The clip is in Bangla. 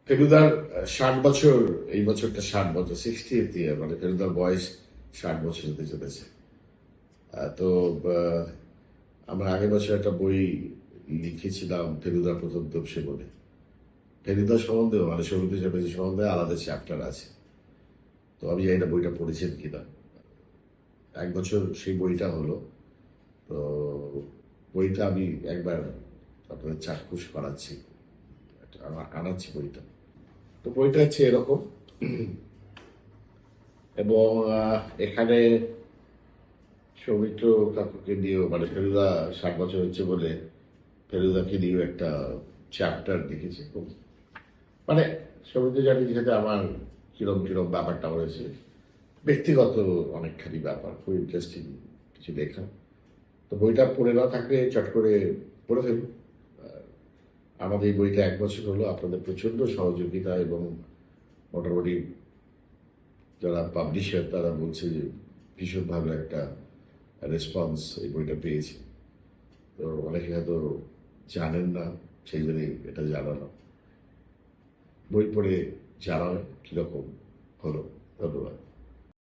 ফেলুদার 60 বছর, এই বছরটা 60 বছর, 60th ইয়ার, মানে ফেলুদার বয়স 60 বছর হতে চলেছে। তো আমরা আগের বছর একটা বই লিখেছিলাম ফেলুদার প্রথম তপসে বলে। ফেলুদা সম্বন্ধেও মানে সৌমিত্র চ্যাটার্জি সম্বন্ধে আলাদা চ্যাপ্টার আছে। তো আমি জানি না বইটা পড়েছেন কিনা। 1 বছর সেই বইটা হলো। তো বইটা আমি একবার আপনাদের চাক্ষুষ করাচ্ছি, আনাচ্ছি বইটা। তো বইটা হচ্ছে এরকম, এবং এখানে সৌমিত্র কাকুকে নিয়েও, মানে ফেলুদা 60 বছর হচ্ছে বলে ফেলুদাকে নিয়েও একটা চ্যাপ্টার লিখেছি। মানে সৌমিত্র চ্যাটার্জির সাথে আমার কিরম কিরম ব্যাপারটা হয়েছে, ব্যক্তিগত অনেকখানি ব্যাপার, খুব ইন্টারেস্টিং কিছু লেখা। তো বইটা পড়ে না থাকলে চট করে পড়ে ফেলুন। আমাদের এই বইটা 1 বছর হলো, আপনাদের প্রচন্ড সহযোগিতা এবং মোটামুটি যারা পাবলিশার তারা বলছে যে ভীষণ ভালো একটা রেসপন্স এই বইটা পেয়েছে। তো অনেকে হয়তো জানেন না, সেই জন্যই এটা জানানো। বই পড়ে জানাবেন কিরকম হলো। ধন্যবাদ।